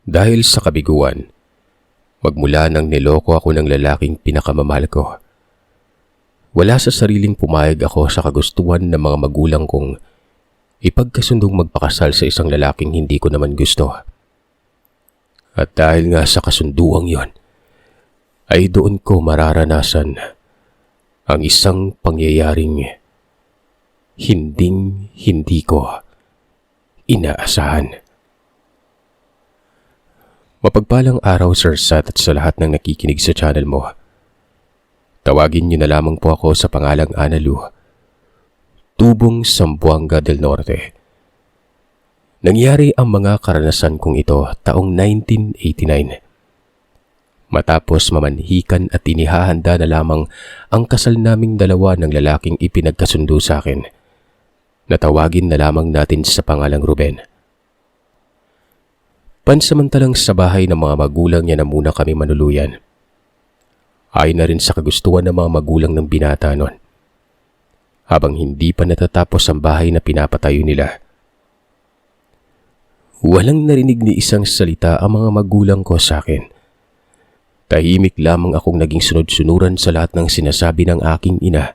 Dahil sa kabiguan, magmula nang niloko ako ng lalaking pinakamamahal ko, wala sa sariling pumayag ako sa kagustuhan ng mga magulang kong ipagkasundong magpakasal sa isang lalaking hindi ko naman gusto. At dahil nga sa kasunduang yon, ay doon ko mararanasan ang isang pangyayaring hindi ko inaasahan. Mapagpalang araw, Sir Sat, at sa lahat ng nakikinig sa channel mo. Tawagin niyo na lamang po ako sa pangalang Analu, tubong Zamboanga del Norte. Nangyari ang mga karanasan kong ito taong 1989. Matapos mamanhikan at inihahanda na lamang ang kasal naming dalawa ng lalaking ipinagkasundo sa akin, natawagin na lamang natin sa pangalang Ruben. Pansamantalang sa bahay ng mga magulang niya na muna kami manuluyan. Ayon na rin sa kagustuhan ng mga magulang ng binata noon. Habang hindi pa natatapos ang bahay na pinapatayo nila. Walang narinig ni isang salita ang mga magulang ko sa akin. Tahimik lamang akong naging sunod-sunuran sa lahat ng sinasabi ng aking ina.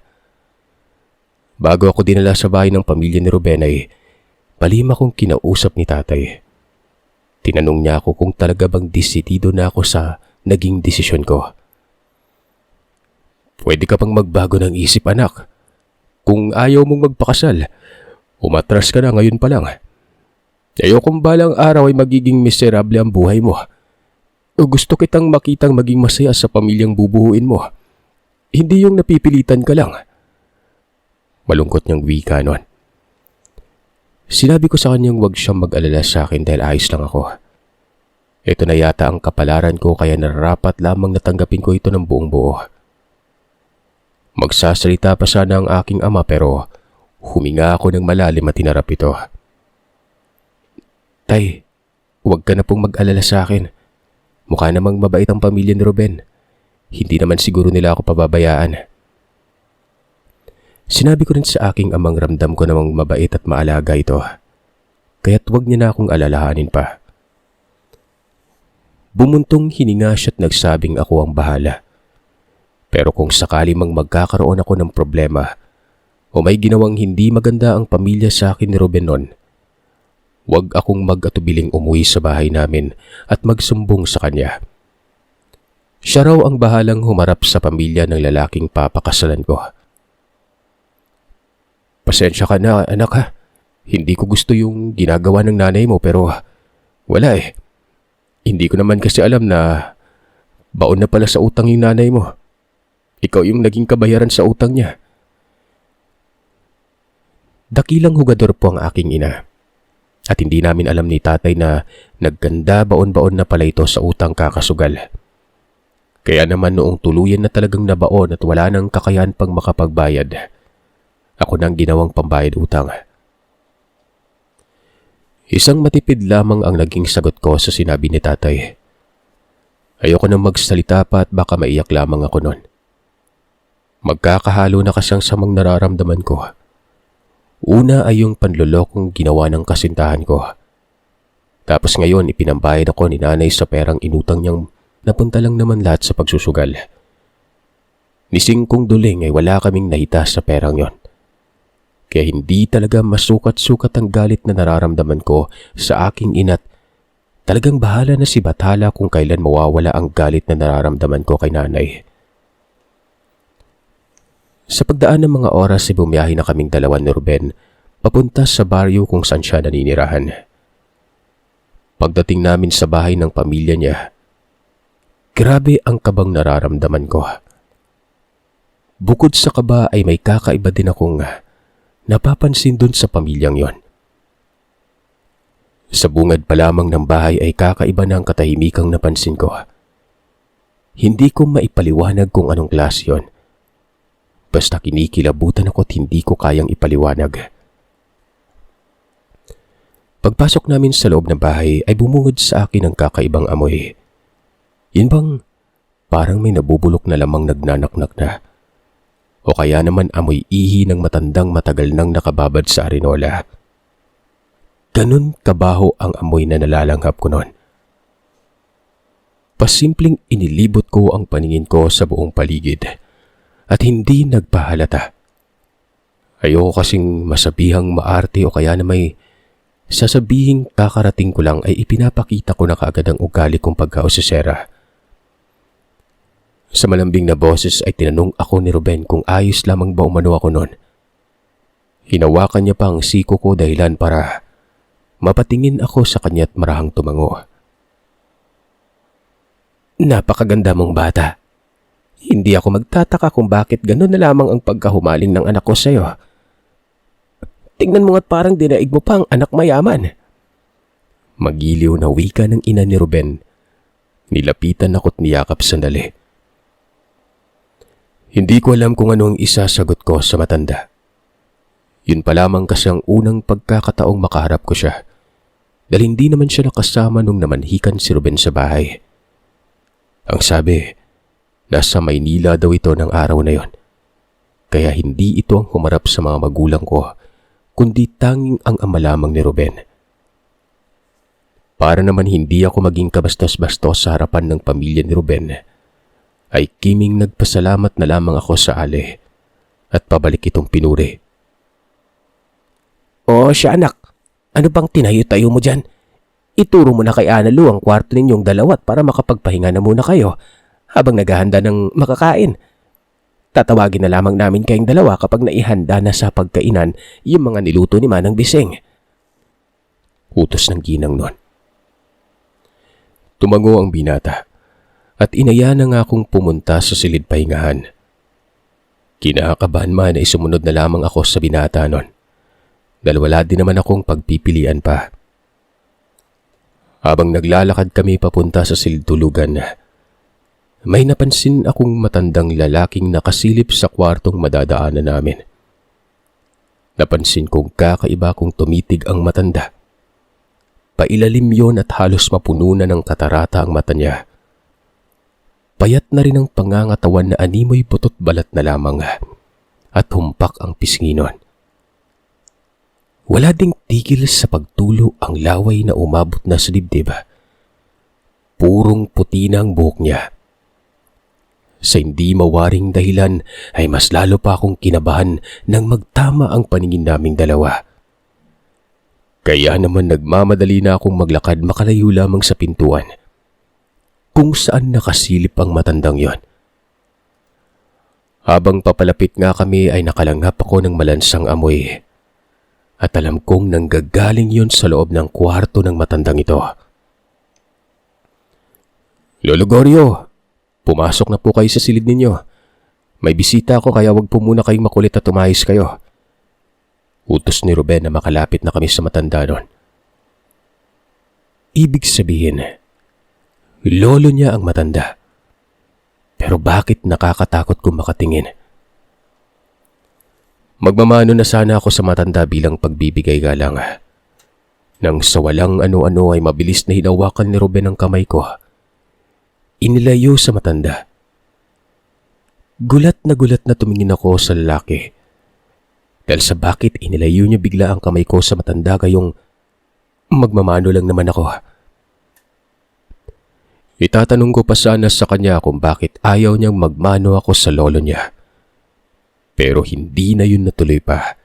Bago ako dinala sa bahay ng pamilya ni Ruben ay palima kong kinausap ni tatay. Tinanong niya ako kung talaga bang desidido na ako sa naging desisyon ko. Pwede ka pang magbago ng isip, anak. Kung ayaw mong magpakasal, umatras ka na ngayon pa lang. Ayokong balang araw ay magiging miserable ang buhay mo. Gusto kitang makitang maging masaya sa pamilyang bubuuin mo. Hindi yung napipilitan ka lang. Malungkot niyang wika noon. Sinabi ko sa kanyang huwag siyang mag-alala sa akin dahil ayos lang ako. Ito na yata ang kapalaran ko kaya nararapat lamang natanggapin ko ito ng buong buo. Magsasalita pa sana ang aking ama pero huminga ako ng malalim at tinarap ito. Tay, huwag ka na pong mag-alala sa akin. Mukha namang mabait ang pamilya ni Ruben. Hindi naman siguro nila ako pababayaan. Sinabi ko rin sa aking amang ramdam ko namang mabait at maalaga ito. Kaya't huwag niya na akong alalahanin pa. Bumuntong hininga siya at nagsabing ako ang bahala. Pero kung sakali mang magkakaroon ako ng problema o may ginawang hindi maganda ang pamilya sa akin ni Ruben noon, huwag akong mag-atubiling umuwi sa bahay namin at magsumbong sa kanya. Siya raw ang bahalang humarap sa pamilya ng lalaking papakasalan ko. Pasensya ka na, anak ha. Hindi ko gusto yung ginagawa ng nanay mo pero wala eh. Hindi ko naman kasi alam na baon na pala sa utang yung nanay mo. Ikaw yung naging kabayaran sa utang niya. Dakilang hugador po ang aking ina. At hindi namin alam ni tatay na nagganda baon-baon na pala ito sa utang kakasugal. Kaya naman noong tuluyan na talagang nabaon at wala nang kakayahan pang makapagbayad, ako nang ginawang pambayad utang. Isang matipid lamang ang naging sagot ko sa sinabi ni tatay. Ayoko nang magsalita pa at baka maiyak lamang ako noon. Magkakahalo na kasang samang nararamdaman ko. Una ay yung panlolokong ginawa ng kasintahan ko. Tapos ngayon ipinambayad ako ni nanay sa perang inutang niyang napunta lang naman lahat sa pagsusugal. Ni Singkong Duling ay wala kaming nahita sa perang yon. Kaya hindi talaga masukat-sukat ang galit na nararamdaman ko sa aking ina't talagang bahala na si Bathala kung kailan mawawala ang galit na nararamdaman ko kay nanay. Sa pagdaan ng mga oras ay bumiyahe na kaming dalawa ni Ruben papunta sa baryo kung saan siya naninirahan. Pagdating namin sa bahay ng pamilya niya, grabe ang kabang nararamdaman ko. Bukod sa kaba ay may kakaiba din akong napapansin dun sa pamilyang yon. Sa bungad pa lamang ng bahay ay kakaiba na ang katahimikang napansin ko. Hindi ko maipaliwanag kung anong klase yon. Basta kinikilabutan ako at hindi ko kayang ipaliwanag. Pagpasok namin sa loob ng bahay ay bumungad sa akin ang kakaibang amoy. Yun bang parang may nabubulok na lamang nagnanaknak na? O kaya naman amoy ihi ng matandang matagal nang nakababad sa arenola. Ganun kabaho ang amoy na nalalanghap ko noon. Pasimpleng inilibot ko ang paningin ko sa buong paligid at hindi nagpahalata. Ayoko kasing masabihang maarte o kaya na may sasabihing kakarating ko lang ay ipinapakita ko na kaagad ang ugali kong pagkaosesera. Sa malambing na boses ay tinanong ako ni Ruben kung ayos lamang ba umano ako noon. Hinawakan niya pa ang siko ko dahilan para mapatingin ako sa kanya at marahang tumango. Napakaganda mong bata. Hindi ako magtataka kung bakit ganun na lamang ang pagkahumaling ng anak ko sa'yo. Tingnan mo nga't parang dinaig mo pa ang anak mayaman. Magiliw na wika ng ina ni Ruben. Nilapitan ako't niyakap sandali. Hindi ko alam kung ano ang isasagot ko sa matanda. Yun pa lamang kasi ang unang pagkakataong makaharap ko siya. Dahil hindi naman siya nakasama nung namanhikan si Ruben sa bahay. Ang sabi, nasa Maynila daw ito ng araw na yon. Kaya hindi ito ang humarap sa mga magulang ko, kundi tanging ang ama lamang ni Ruben. Para naman hindi ako maging kabastos-bastos sa harapan ng pamilya ni Ruben, ay kiming nagpasalamat na lamang ako sa ale at pabalik itong pinuri. O siya anak, ano bang tinayo-tayo mo dyan? Ituro mo na kay Analu ang kwarto ninyong dalawat para makapagpahinga na muna kayo habang naghahanda ng makakain. Tatawagin na lamang namin kayong dalawa kapag naihanda na sa pagkainan yung mga niluto ni Manang Biseng. Utos ng ginang nun. Tumango ang binata at inaya na nga akong pumunta sa silid pahingahan. Kinakabahan man ay sumunod na lamang ako sa binata nun. Dahil wala din naman akong pagpipilian pa. Habang naglalakad kami papunta sa silid tulugan, may napansin akong matandang lalaking nakasilip sa kwartong madadaanan namin. Napansin kong kakaiba kung tumitig ang matanda. Pailalim yon at halos mapuno na ng katarata ang mata niya. Payat na rin ang pangangatawan na animoy butot balat na lamang at humpak ang pisngi nun. Wala ding tigil sa pagtulo ang laway na umabot na sa dibdib. Purong puti na ang buhok niya. Sa hindi mawaring dahilan ay mas lalo pa akong kinabahan nang magtama ang paningin naming dalawa. Kaya naman nagmamadali na akong maglakad makalayo lamang sa pintuan, kung saan nakasilip ang matandang yon. Habang papalapit nga kami ay nakalanghap ako ng malansang amoy at alam kong nanggagaling yon sa loob ng kwarto ng matandang ito. Lolo Goryo, pumasok na po kayo sa silid ninyo. May bisita ako kaya wag po muna kayong makulit at umayos kayo. Utos ni Ruben na makalapit na kami sa matanda nun. Ibig sabihin, lolo niya ang matanda. Pero bakit nakakatakot kung makatingin? Magmamano na sana ako sa matanda bilang pagbibigay galang. Nang sa walang ano-ano ay mabilis na hinawakan ni Ruben ang kamay ko. Inilayo sa matanda. Gulat na tumingin ako sa lalaki. Dahil sa bakit inilayo niya bigla ang kamay ko sa matanda gayong magmamano lang naman ako. Itatanong ko pa sana sa kanya kung bakit ayaw niyang magmano ako sa lolo niya. Pero hindi na yun natuloy pa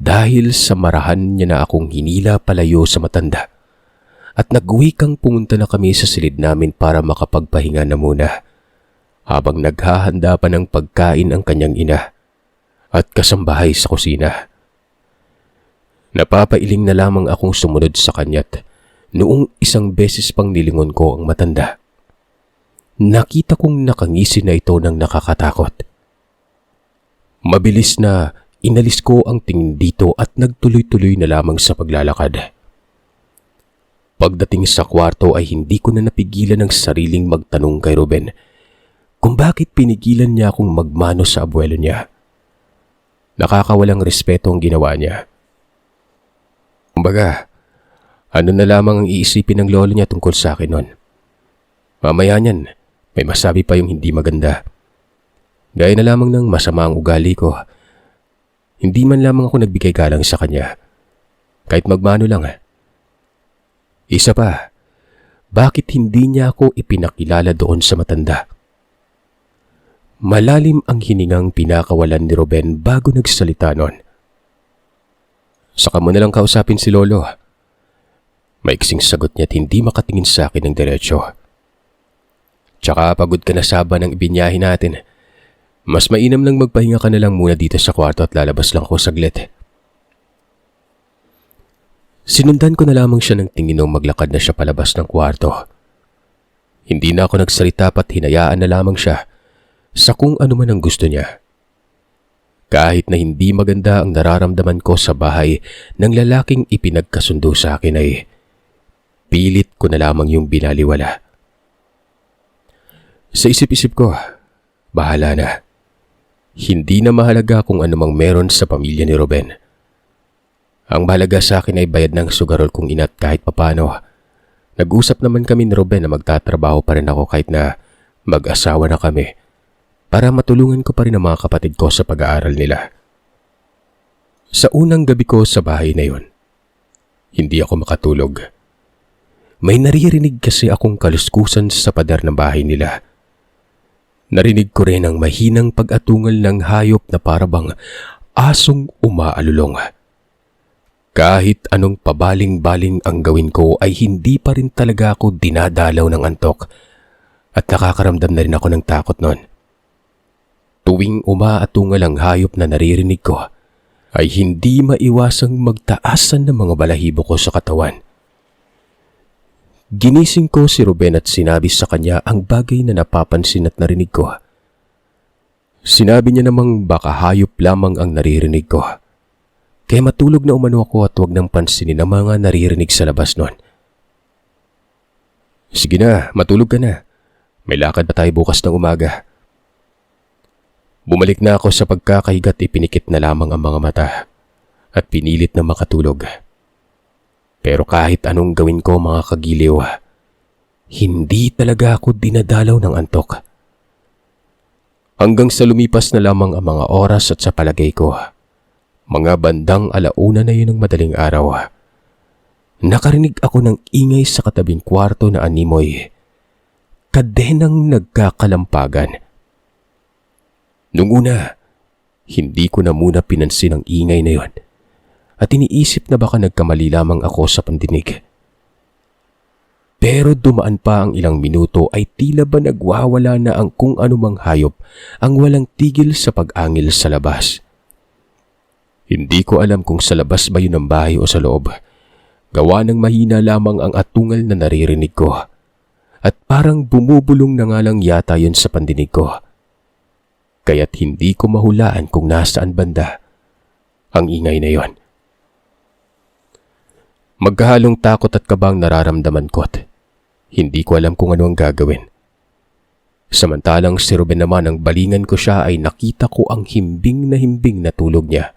dahil sa marahan niya na akong hinila palayo sa matanda. At nagwikang pumunta na kami sa silid namin para makapagpahinga na muna habang naghahanda pa ng pagkain ang kanyang ina at kasambahay sa kusina. Napapailing na lamang akong sumunod sa kanya't noong isang beses pang nilingon ko ang matanda. Nakita kong nakangisi na ito ng nakakatakot. Mabilis na inalis ko ang tingin dito at nagtuloy-tuloy na lamang sa paglalakad. Pagdating sa kwarto ay hindi ko na napigilan ang sariling magtanong kay Ruben kung bakit pinigilan niya akong magmano sa abuelo niya. Nakakawalang respeto ang ginawa niya. Kumbaga, ano na lamang ang iisipin ng lolo niya tungkol sa akin nun. Mamaya niyan, may masabi pa yung hindi maganda. Gaya na lamang ng masama ang ugali ko. Hindi man lamang ako nagbigay galang sa kanya. Kahit magmano lang. Isa pa, bakit hindi niya ako ipinakilala doon sa matanda. Malalim ang hiningang pinakawalan ni Ruben bago nagsalita nun. Saka mo na lang kausapin si Lolo. Maiksing sagot niya at hindi makatingin sa akin ng diretsyo. Tsaka pagod ka na sa haba ng ibinyahe natin. Mas mainam lang magpahinga ka na lang muna dito sa kwarto at lalabas lang ako saglit. Sinundan ko na lamang siya ng tingin nung maglakad na siya palabas ng kwarto. Hindi na ako nagsalita pat hinayaan na lamang siya sa kung ano man ang gusto niya. Kahit na hindi maganda ang nararamdaman ko sa bahay ng lalaking ipinagkasundo sa akin ay pilit ko na lamang yung binaliwala. Sa isip-isip ko, bahala na. Hindi na mahalaga kung anumang meron sa pamilya ni Ruben. Ang mahalaga sa akin ay bayad ng sugarol kong inat kahit papano. Nag-usap naman kami ni Ruben na magtatrabaho pa rin ako kahit na mag-asawa na kami para matulungan ko pa rin ang mga kapatid ko sa pag-aaral nila. Sa unang gabi ko sa bahay na yun, hindi ako makatulog. May naririnig kasi akong kaluskusan sa pader ng bahay nila. Narinig ko rin ang mahinang pag-atungal ng hayop na parabang asong umaalulong. Kahit anong pabaling-baling ang gawin ko ay hindi pa rin talaga ako dinadalaw ng antok at nakakaramdam na rin ako ng takot noon. Tuwing umaatungal ang hayop na naririnig ko ay hindi maiwasang magtaasan ng mga balahibo ko sa katawan. Ginising ko si Ruben at sinabi sa kanya ang bagay na napapansin at narinig ko. Sinabi niya namang baka hayop lamang ang naririnig ko. Kaya matulog na umano ako at huwag nang pansinin ang mga naririnig sa labas nun. Sige na, matulog ka na. May lakad pa tayo bukas ng umaga. Bumalik na ako sa pagkakahiga at ipinikit na lamang ang mga mata at pinilit na makatulog. Pero kahit anong gawin ko mga kagiliw, hindi talaga ako dinadalaw ng antok. Hanggang sa lumipas na lamang ang mga oras at sa palagay ko, mga bandang 1:00 na yun ng madaling araw, nakarinig ako ng ingay sa katabing kwarto na animoy, kadenang nagkakalampagan. Nung una, hindi ko na muna pinansin ang ingay na yun at iniisip na baka nagkamali lamang ako sa pandinig. Pero dumaan pa ang ilang minuto ay tila ba nagwawala na ang kung anumang hayop ang walang tigil sa pag-angil sa labas. Hindi ko alam kung sa labas ba yun ang bahay o sa loob. Gawa ng mahina lamang ang atungal na naririnig ko at parang bumubulong na nga lang yata yun sa pandinig ko. Kaya't hindi ko mahulaan kung nasaan banda ang ingay na yon. Magkahalong takot at kabang nararamdaman ko at hindi ko alam kung ano ang gagawin. Samantalang si Ruben naman ang balingan ko siya ay nakita ko ang himbing na tulog niya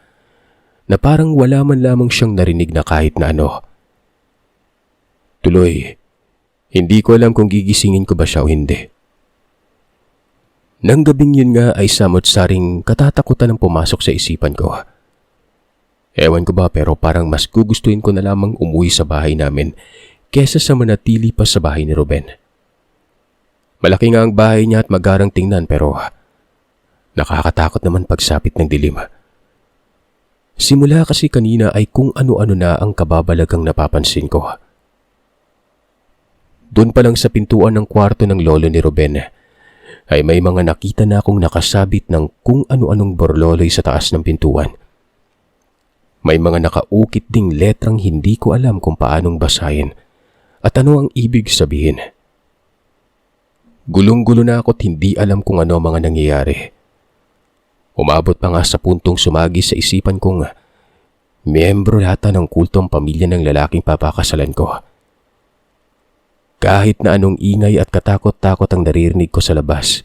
na parang wala man lamang siyang narinig na kahit na ano. Tuloy, hindi ko alam kung gigisingin ko ba siya o hindi. Nang gabing yun nga ay samot-saring katatakutan ang pumasok sa isipan ko. Ewan ko ba pero parang mas gugustuhin ko na lamang umuwi sa bahay namin kesa sa manatili pa sa bahay ni Ruben. Malaki nga ang bahay niya at magarang tingnan pero nakakatakot naman pagsapit ng dilim. Simula kasi kanina ay kung ano-ano na ang kababalagang napapansin ko. Doon pa lang sa pintuan ng kwarto ng lolo ni Ruben ay may mga nakita na akong nakasabit ng kung ano-anong borloloy sa taas ng pintuan. May mga nakaukit ding letrang hindi ko alam kung paanong basahin at ano ang ibig sabihin. Gulong-gulo na ako at hindi alam kung ano ang mga nangyayari. Umabot pa nga sa puntong sumagi sa isipan kong miyembro yata ng kultong pamilya ng lalaking papakasalan ko. Kahit na anong ingay at katakot-takot ang naririnig ko sa labas,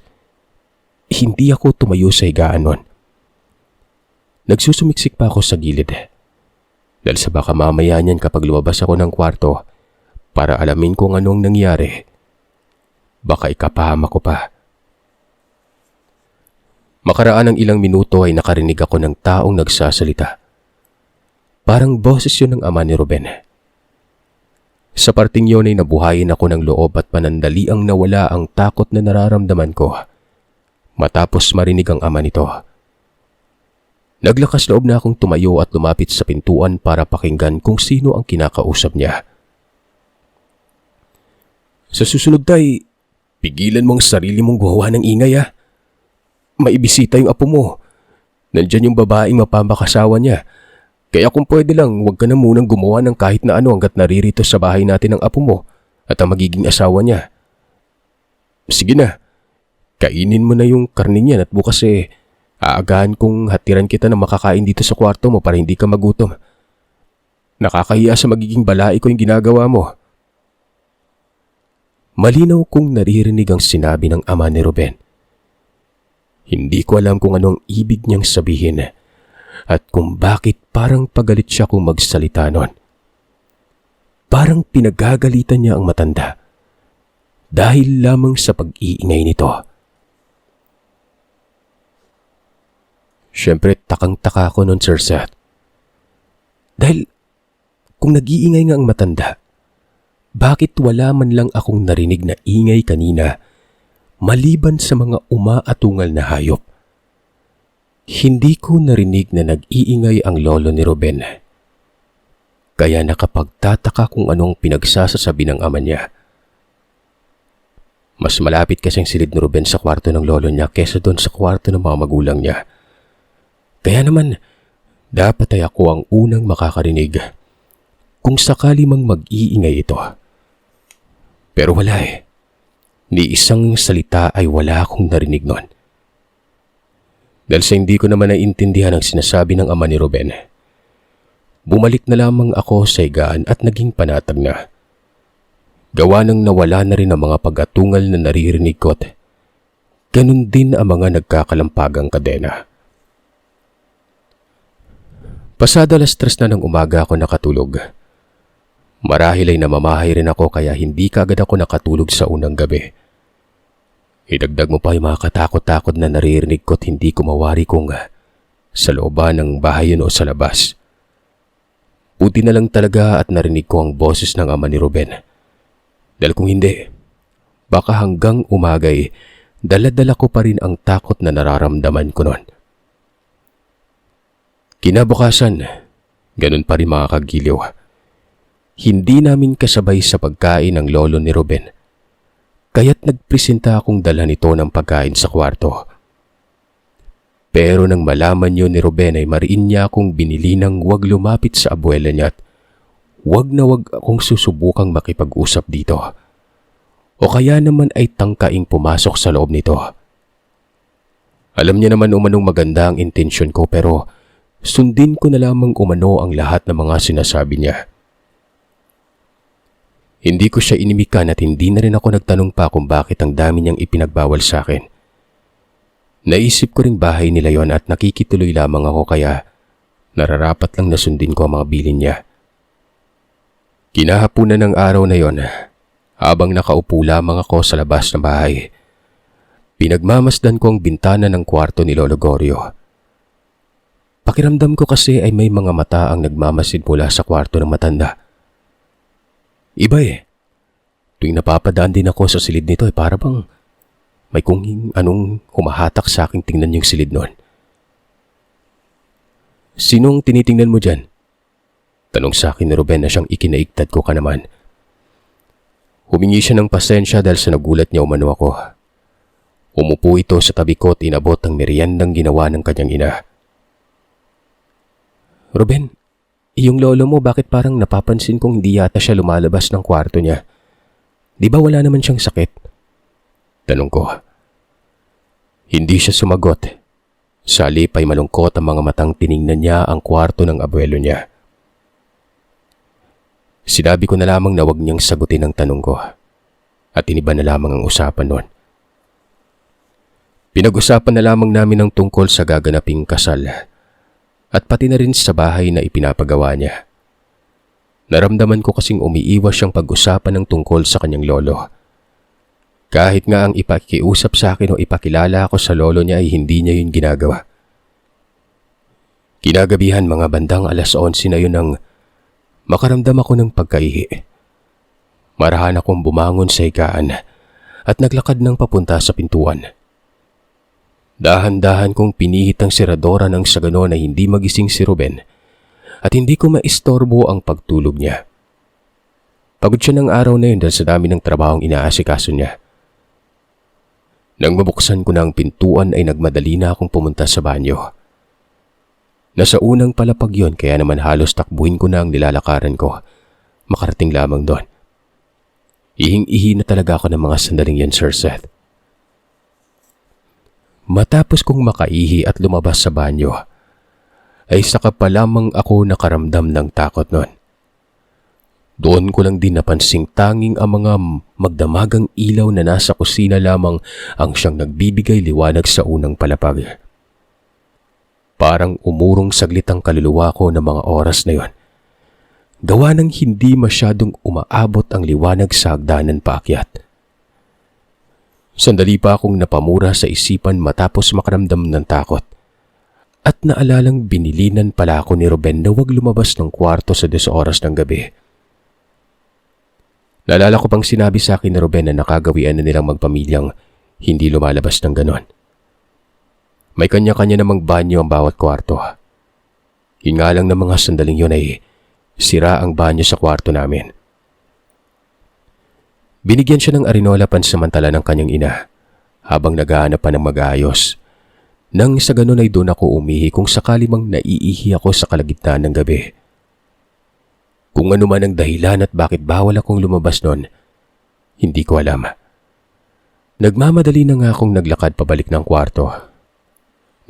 hindi ako tumayo sa higaan nun. Nagsusumiksik pa ako sa gilid dahil sa baka mamaya niyan kapag lumabas ako ng kwarto para alamin kung anong nangyari, baka ikapahama ko pa. Makaraan ng ilang minuto ay nakarinig ako ng taong nagsasalita. Parang boses yun ng ama ni Ruben. Sa parting yun ay nabuhayin ako ng loob at panandaliang nawala ang takot na nararamdaman ko matapos marinig ang ama nito. Naglakas loob na akong tumayo at lumapit sa pintuan para pakinggan kung sino ang kinakausap niya. Sa susunod tay, pigilan mong sarili mong gumawa ng ingay ha. Maibisita yung apo mo. Nandyan yung babaeng mapapakasawa niya. Kaya kung pwede lang, huwag ka na munang gumawa ng kahit na ano hanggat naririto sa bahay natin ang apo mo at ang magiging asawa niya. Sige na, kainin mo na yung karne niyan at bukas aagahan kong hatiran kita na makakain dito sa kwarto mo para hindi ka magutom. Nakakahiya sa magiging balai ko yung ginagawa mo. Malinaw kong naririnig ang sinabi ng ama ni Ruben. Hindi ko alam kung anong ibig niyang sabihin at kung bakit parang pagalit siya kung magsalita nun. Parang pinagagalitan niya ang matanda dahil lamang sa pag-iingay nito. Siyempre takang-taka ako nun, Sir Seth. Dahil kung nag-iingay nga ang matanda, bakit wala man lang akong narinig na ingay kanina maliban sa mga umaatungal na hayop? Hindi ko narinig na nag-iingay ang lolo ni Ruben. Kaya nakapagtataka kung anong pinagsasasabi ng ama niya. Mas malapit kasing silid ni Ruben sa kwarto ng lolo niya kesa doon sa kwarto ng mga magulang niya. Kaya naman, dapat ay ako ang unang makakarinig kung sakali mang mag-iingay ito. Pero wala Ni isang salita ay wala akong narinig nun. Dahil sa hindi ko naman naiintindihan ang sinasabi ng ama ni Ruben, bumalik na lamang ako sa higaan at naging panatag na. Gawa nang nawala na rin ang mga pag-atungal na naririnig ko at ganun din ang mga nagkakalampagang kadena. Pasado 3:00 na ng umaga ako nakatulog. Marahil ay namamahay rin ako kaya hindi kaagad ako nakatulog sa unang gabi. Idagdag mo pa yung mga katakot-takot na naririnig ko at hindi ko mawari kung sa looban ng bahay yun o sa labas. Buti na lang talaga at narinig ko ang boses ng ama ni Ruben. Dahil kung hindi, baka hanggang umagay, dala-dala ko pa rin ang takot na nararamdaman ko noon. Kinabukasan, ganun pa rin mga kagiliw. Hindi namin kasabay sa pagkain ng lolo ni Ruben. Kaya't nagpresenta akong dala nito ng pagkain sa kwarto. Pero nang malaman yun ni Ruben ay mariin niya akong binili ng huwag lumapit sa abuela niya at huwag na huwag akong susubukang makipag-usap dito. O kaya naman ay tangkaing pumasok sa loob nito. Alam niya naman umanong maganda ang intensyon ko pero sundin ko na lamang umano ang lahat ng mga sinasabi niya. Hindi ko siya inimikan at hindi na rin ako nagtanong pa kung bakit ang dami niyang ipinagbawal sa akin. Naisip ko ring bahay nila yon at nakikituloy lamang ako kaya nararapat lang na sundin ko ang mga bilin niya. Kinahapunan ng araw na yon, habang nakaupo lamang ako sa labas ng bahay, pinagmamasdan ko ang bintana ng kwarto ni Lolo Gorio. Pakiramdam ko kasi ay may mga mata ang nagmamasid mula sa kwarto ng matanda. Iba tuwing napapadaan din ako sa silid nito para bang may kung anong humahatak sa aking tingnan yung silid noon. Sinong tinitingnan mo dyan? Tanong sa akin ni Ruben na siyang ikinaigtad ko ka naman. Humingi siya ng pasensya dahil sa nagulat niya umano ako. Umupo ito sa tabi ko at inabot ang meriendang ginawa ng kanyang ina. Ruben, yung lolo mo bakit parang napapansin kong hindi yata siya lumalabas ng kwarto niya? Di ba wala naman siyang sakit? Tanong ko. Hindi siya sumagot. Sa halip ay malungkot ang mga matang tiningnan niya ang kwarto ng abuelo niya. Sinabi ko na lamang na huwag niyang sagutin ang tanong ko at iniba na lamang ang usapan noon. Pinag-usapan na lamang namin ang tungkol sa gaganaping kasal at pati na rin sa bahay na ipinapagawa niya. Naramdaman ko kasing umiiwas siyang pag-usapan ng tungkol sa kanyang lolo. Kahit nga ang ipakiusap sa akin o ipakilala ako sa lolo niya ay hindi niya yun ginagawa. Kinagabihan mga bandang 11:00 na yun nang makaramdam ako ng pagkaihi. Marahan akong bumangon sa higaan at naglakad ng papunta sa pintuan. Dahan-dahan kong pinihit ang seradora nang sa ganon ay hindi magising si Ruben at hindi ko maistorbo ang pagtulog niya. Pagod siya ng araw na yun dahil sa dami ng trabahong inaasikaso niya. Nang mabuksan ko na ang pintuan ay nagmadali na akong pumunta sa banyo. Nasa unang palapag yon kaya naman halos takbuhin ko na ang nilalakaran ko. Makarating lamang doon. Ihing-ihi na talaga ako ng mga sandaling yan, Sir Seth. Matapos kong makaihi at lumabas sa banyo, ay saka pa lamang ako nakaramdam ng takot noon. Doon ko lang din napansing tanging ang mga magdamagang ilaw na nasa kusina lamang ang siyang nagbibigay liwanag sa unang palapag. Parang umurong saglit ang kaluluwa ko ng mga oras na yon. Gawa ng hindi masyadong umaabot ang liwanag sa hagdanan paakyat. Sandali pa akong napamura sa isipan matapos makaramdam ng takot. At naalalang binilinan pala ako ni Ruben na huwag lumabas ng kwarto sa 10 oras ng gabi. Naalala ko pang sinabi sa akin ni Ruben na nakagawian na nilang magpamilyang hindi lumalabas ng ganon. May kanya-kanya namang banyo ang bawat kwarto. Yun nga lang ng mga sandaling yun ay sira ang banyo sa kwarto namin. Binigyan siya ng arinola pansamantala ng kanyang ina habang naghahanap pa ng mag-aayos. Nang sa ganon ay doon ako umihi kung sakali mang naiihi ako sa kalagitnaan ng gabi. Kung ano man ang dahilan at bakit bawal akong lumabas noon, hindi ko alam. Nagmamadali na nga akong naglakad pabalik ng kwarto.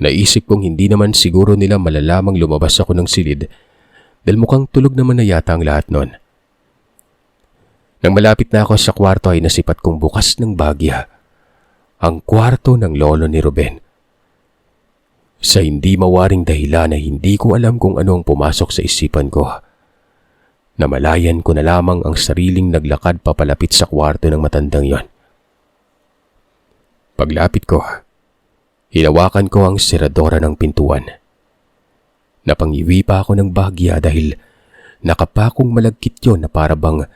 Naisip kong hindi naman siguro nila malalamang lumabas ako ng silid dahil mukhang tulog naman na yata ang lahat noon. Nang malapit na ako sa kwarto ay nasipat kong bukas ng bagya ang kwarto ng lolo ni Ruben. Sa hindi mawaring dahilan na hindi ko alam kung ano ang pumasok sa isipan ko. Namalayan ko na lamang ang sariling naglakad papalapit sa kwarto ng matandang yon. Paglapit ko, hinawakan ko ang seradora ng pintuan. Napangiwi pa ako ng bahagya dahil nakapakong malagkit yon na parabang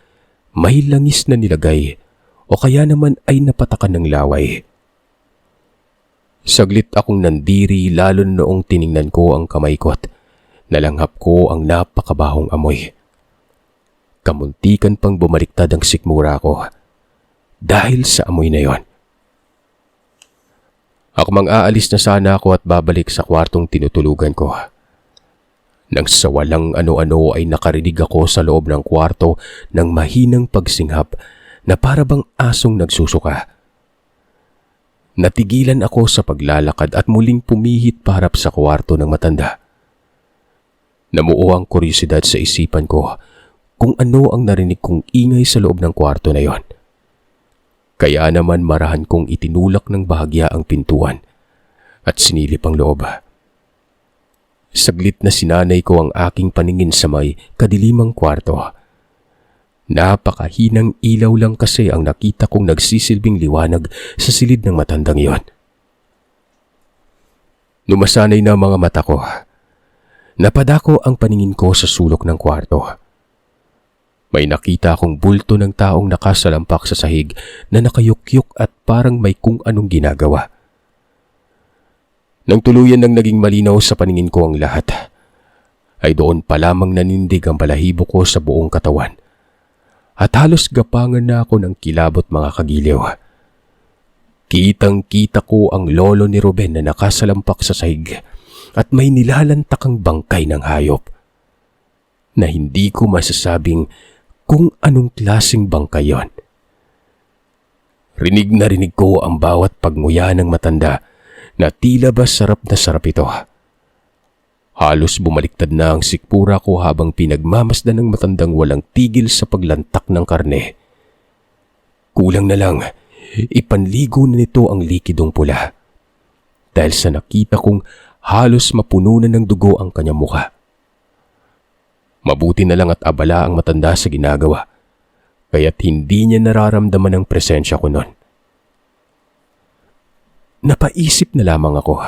may langis na nilagay o kaya naman ay napatakan ng laway. Saglit akong nandiri lalo noong tiningnan ko ang kamay ko at nalanghap ko ang napakabahong amoy. Kamuntikan pang bumaliktad ang sikmura ko dahil sa amoy na yon. Ako mang aalis na sana ako at babalik sa kwartong tinutulugan ko. Nang sa walang ano-ano ay nakarinig ako sa loob ng kwarto ng mahinang pagsinghap na parabang asong nagsusuka. Natigilan ako sa paglalakad at muling pumihit paharap sa kwarto ng matanda. Namuo ang kuryosidad sa isipan ko kung ano ang narinig kong ingay sa loob ng kwarto na yon. Kaya naman marahan kong itinulak ng bahagya ang pintuan at sinilip ang loob. Saglit na sinanay ko ang aking paningin sa may kadilimang kwarto. Napakahinang ilaw lang kasi ang nakita kong nagsisilbing liwanag sa silid ng matandang yon. Numasanay na mga mata ko. Napadako ang paningin ko sa sulok ng kwarto. May nakita akong bulto ng taong nakasalampak sa sahig na nakayukyuk at parang may kung anong ginagawa. Nang tuluyan ng naging malinaw sa paningin ko ang lahat, ay doon pa lamang nanindig ang balahibo ko sa buong katawan. At halos gapangan na ako ng kilabot mga kagiliw. Kitang-kita ko ang lolo ni Ruben na nakasalampak sa sahig at may nilalantakang bangkay ng hayop na hindi ko masasabing kung anong klaseng bangkay yon. Rinig na rinig ko ang bawat pagnguya ng matanda na tila ba sarap na sarap ito. Halos bumaliktad na ang sikpura ko habang pinagmamasdan ng matandang walang tigil sa paglantak ng karne. Kulang na lang, ipanligo na nito ang likidong pula. Dahil sa nakita kong halos mapuno na ng dugo ang kanyang mukha. Mabuti na lang at abala ang matanda sa ginagawa, kaya't hindi niya nararamdaman ang presensya ko noon. Napaisip na lamang ako.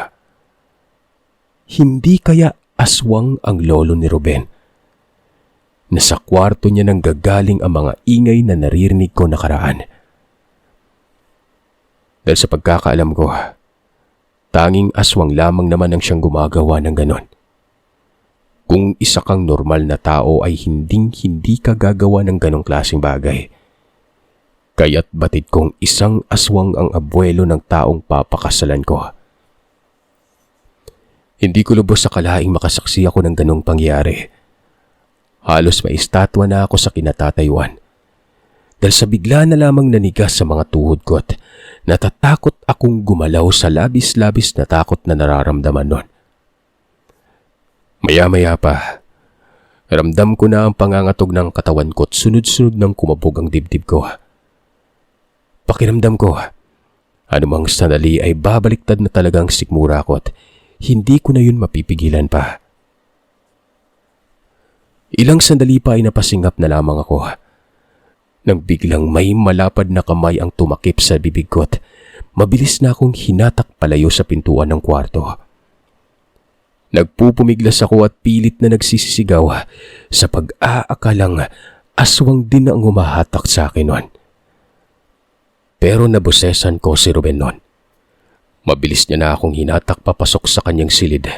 Hindi kaya aswang ang lolo ni Ruben? na sa kwarto niya nang gagaling ang mga ingay na naririnig ko nakaraan. Dahil sa pagkakaalam ko, tanging aswang lamang naman ang siyang gumagawa ng ganon. Kung isa kang normal na tao ay hindi ka gagawa ng ganong klaseng bagay. Kaya't batid kong isang aswang ang abuelo ng taong papakasalan ko. Hindi ko lubos sa kalaing makasaksi ako ng ganong pangyari. Halos may estatwa na ako sa kinatatayuan. Dahil sa bigla na lamang nanigas sa mga tuhod ko at natatakot akong gumalaw sa labis-labis na takot na nararamdaman nun. Maya-maya pa, ramdam ko na ang pangangatog ng katawan ko at sunod-sunod ng kumabog ang dibdib ko. Pakiramdam ko, anumang sandali ay babaliktad na talagang sikmura ko at hindi ko na yun mapipigilan pa. Ilang sandali pa ay napasingap na lamang ako. Nang biglang may malapad na kamay ang tumakip sa bibig ko at mabilis na akong hinatak palayo sa pintuan ng kwarto. Nagpupumiglas ako at pilit na nagsisisigaw sa pag-aakalang aswang din ang humahatak sa akin nun. Pero nabosesan ko si Ruben nun. Mabilis niya na akong hinatak papasok sa kanyang silid.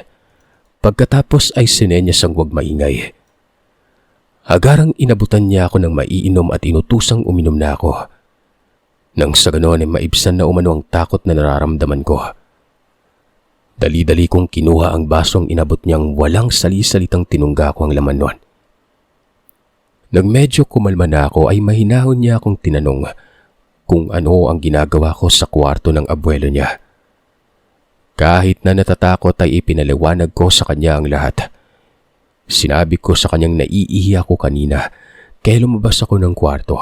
Pagkatapos ay sinenyas ang huwag maingay. Agarang inabutan niya ako ng maiinom at inutusang uminom na ako. Nang sa ganoon ay maibsan na umano ang takot na nararamdaman ko. Dali-dali kong kinuha ang basong inabot niyang walang sali-salitang tinungga ko ang laman nun. Nang medyo kumalma na ako ay mahinahon niya akong tinanong kung ano ang ginagawa ko sa kwarto ng abuelo niya. Kahit na natatakot ay ipinaliwanag ko sa kanya ang lahat. Sinabi ko sa kanyang naiihi ako kanina kaya lumabas ako ng kwarto.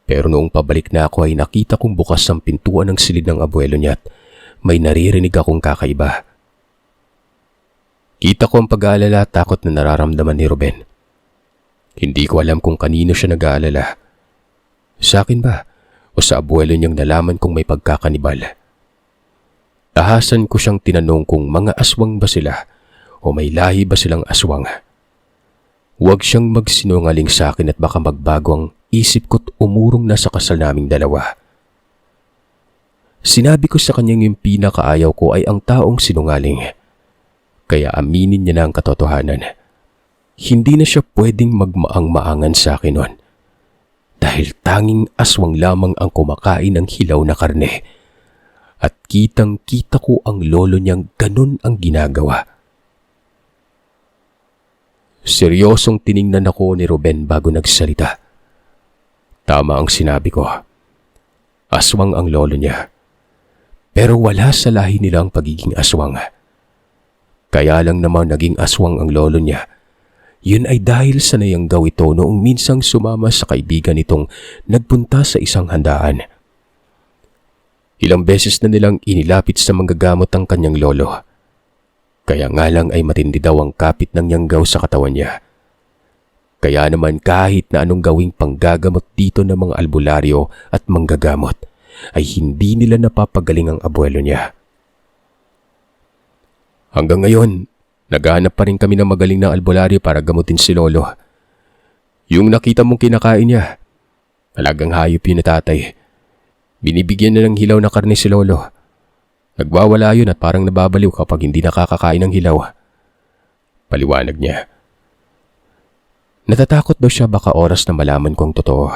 Pero noong pabalik na ako ay nakita kong bukas ang pintuan ng silid ng abuelo niya at may naririnig akong kakaiba. Kita ko ang pag-aalala at takot na nararamdaman ni Ruben. Hindi ko alam kung kanino siya nag-aalala. Sa akin ba o sa abuelo niyang nalaman kong may pagkakanibal? Tahasan ko siyang tinanong kung mga aswang ba sila o may lahi ba silang aswang. Huwag siyang magsinungaling sa akin at baka magbago ang isip ko't umurong na sa kasal naming dalawa. Sinabi ko sa kanyang yung pinakaayaw ko ay ang taong sinungaling. Kaya aminin niya na ang katotohanan. Hindi na siya pwedeng magmaang-maangan sa akin nun. Dahil tanging aswang lamang ang kumakain ng hilaw na karne. At kitang-kita ko ang lolo niyang ganun ang ginagawa. Seryosong tiningnan ako ni Ruben bago nagsalita. Tama ang sinabi ko. Aswang ang lolo niya. Pero wala sa lahi nila ang pagiging aswang. Kaya lang naman naging aswang ang lolo niya. Yun ay dahil sa nayanggaw ito noong minsang sumama sa kaibigan nitong nagpunta sa isang handaan. Ilang beses na nilang inilapit sa manggagamot ang kanyang lolo. Kaya nga lang ay matindi daw ang kapit ng yanggaw sa katawan niya. Kaya naman kahit na anong gawing panggagamot dito ng mga albularyo at manggagamot, ay hindi nila napapagaling ang abuelo niya. Hanggang ngayon, naghahanap pa rin kami ng magaling na albularyo para gamutin si lolo. Yung nakita mong kinakain niya, talagang hayop yun na tatay. Binibigyan na ng hilaw na karne si lolo. Nagwawala yun at parang nababaliw kapag hindi nakakakain ng hilaw. Paliwanag niya. Natatakot daw siya baka oras na malaman kong totoo.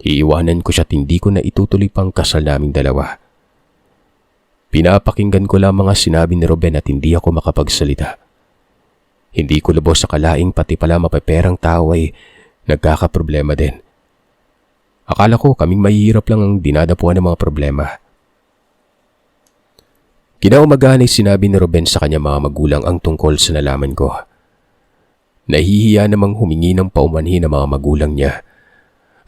Iiwanan ko siya at hindi ko na itutuloy pang kasal naming dalawa. Pinapakinggan ko lang mga sinabi ni Ruben at hindi ako makapagsalita. Hindi ko lubos sa kalaing pati pala mapeperang tao ay nagkakaproblema din. Akala ko kaming mahihirap lang ang dinadapuan ng mga problema. Kinaumagahan ay sinabi ni Ruben sa kanya mga magulang ang tungkol sa nalaman ko. Nahihiya namang humingi ng paumanhin ng mga magulang niya.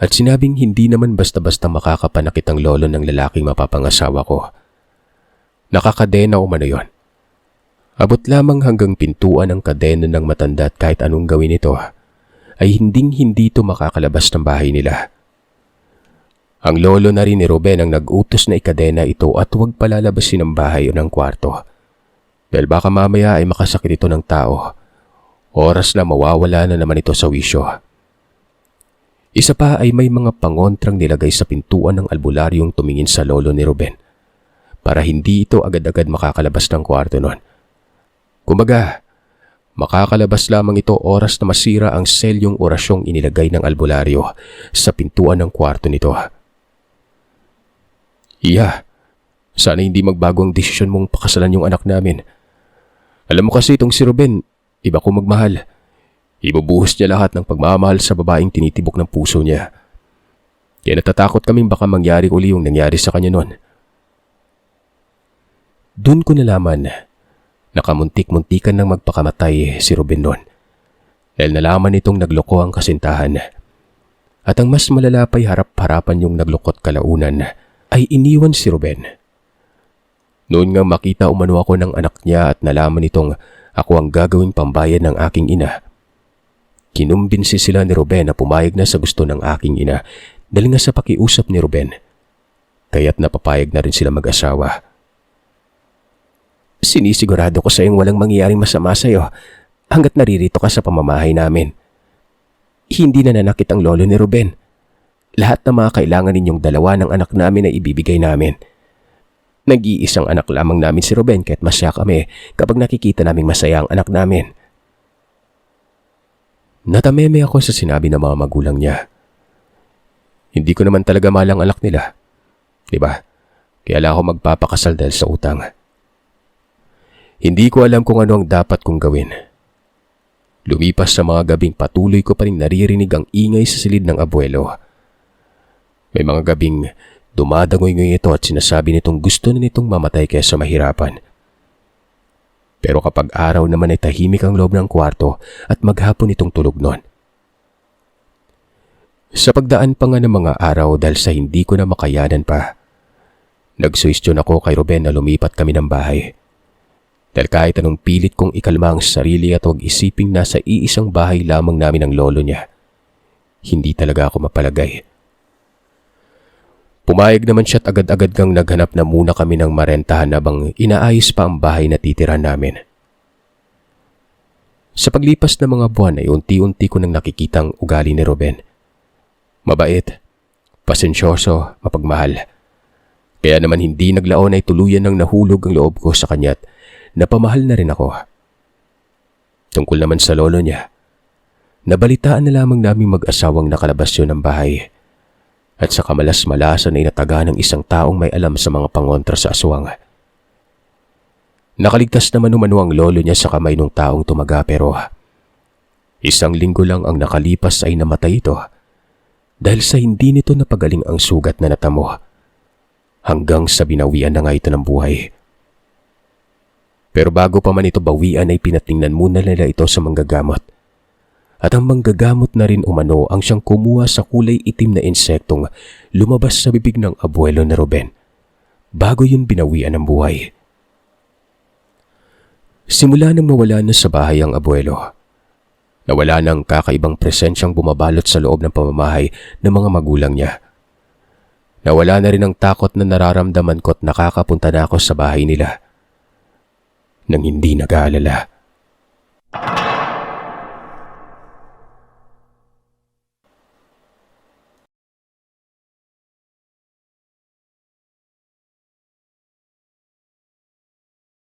At sinabing hindi naman basta-basta makakapanakit ang lolo ng lalaking mapapangasawa ko. Nakakadena umano yon. Abot lamang hanggang pintuan ang kadena ng matanda at kahit anong gawin ito, ay hinding-hindi ito makakalabas ng bahay nila. Ang lolo na rin ni Ruben ang nag-utos na ikadena ito at huwag palalabasin ng bahay o ng kwarto. Dahil baka mamaya ay makasakit ito ng tao Oras na mawawala na naman ito sa wisyo. Isa pa ay may mga pangontrang nilagay sa pintuan ng albularyong tumingin sa lolo ni Ruben para hindi ito agad-agad makakalabas ng kwarto nun. Kumbaga, makakalabas lamang ito oras na masira ang selyong orasyong inilagay ng albularyo sa pintuan ng kwarto nito. Iya, sana hindi magbago ang desisyon mong pakasalan yung anak namin. Alam mo kasi itong si Ruben, iba ko magmahal. Ibubuhos niya lahat ng pagmamahal sa babaeng tinitibok ng puso niya. Kaya natatakot kaming baka mangyari uli yung nangyari sa kanya noon. Doon ko nalaman, nakamuntik-muntikan ng magpakamatay si Ruben noon. Dahil nalaman nitong nagloko ang kasintahan. At ang mas malala pa'y harap-harapan yung naglokot kalaunan ay iniwan si Ruben. Noon nga makita umano ako ng anak niya at nalaman nitong ako ang gagawing pambayad ng aking ina. Kinumbinsi sila ni Ruben na pumayag na sa gusto ng aking ina dahil nga sa pakiusap ni Ruben. Kaya't napapayag na rin sila mag-asawa. Sinisigurado ko sa iyong walang mangyayaring masama sa iyo hanggat naririto ka sa pamamahay namin. Hindi na nanakit ang lolo ni Ruben. Lahat ng mga kailangan ninyong dalawa ng anak namin ay ibibigay namin. Nag-iisang anak lamang namin si Ruben kaya't masaya kami kapag nakikita naming masaya ang anak namin. Natameme ako sa sinabi ng mga magulang niya. Hindi ko naman talaga mahal ang anak nila. Diba? Kaya lang ako magpapakasal dahil sa utang. Hindi ko alam kung ano ang dapat kong gawin. Lumipas sa mga gabing patuloy ko pa rin naririnig ang ingay sa silid ng abuelo. May mga gabing dumadangoy-ngoy ito at sinasabi nitong gusto na nitong mamatay kaysa mahirapan. Pero kapag araw naman ay tahimik ang loob ng kwarto at maghapon itong tulog nun. Sa pagdaan pa nga ng mga araw dahil sa hindi ko na makayanan pa, nagsuwestyon ako kay Ruben na lumipat kami ng bahay. Dahil kahit anong pilit kong ikalma ang sarili at huwag isiping nasa iisang bahay lamang namin ang lolo niya, hindi talaga ako mapalagay. Pumayag naman siya at agad-agad kang naghanap na muna kami ng marentahan habang inaayos pa ang bahay na titirahan namin. Sa paglipas ng mga buwan ay unti-unti ko nang nakikita ang ugali ni Ruben. Mabait, pasensyoso, mapagmahal. Kaya naman hindi naglaon ay tuluyan nang nahulog ang loob ko sa kanya at napamahal na rin ako. Tungkol naman sa lolo niya, nabalitaan na lamang naming mag-asawang nakalabas yun ng bahay. At sa kamalas-malasan ay nataga ng isang taong may alam sa mga pangontra sa aswang. Nakaligtas naman umano ang lolo niya sa kamay ng taong tumaga pero 1 linggo lang ang nakalipas ay namatay ito dahil sa hindi nito napagaling ang sugat na natamo. Hanggang sa binawian na nga ito ng buhay. Pero bago pa man ito bawian ay pinatingnan muna nila ito sa manggagamot. At ang manggagamot na rin umano ang siyang kumuha sa kulay itim na insektong lumabas sa bibig ng abuelo na Ruben bago yun binawian ng buhay. Simula nang mawala na sa bahay ang abuelo, nawala ng kakaibang presensyang bumabalot sa loob ng pamamahay ng mga magulang niya. Nawala na rin ang takot na nararamdaman ko at nakakapunta na ako sa bahay nila nang hindi nag-aalala.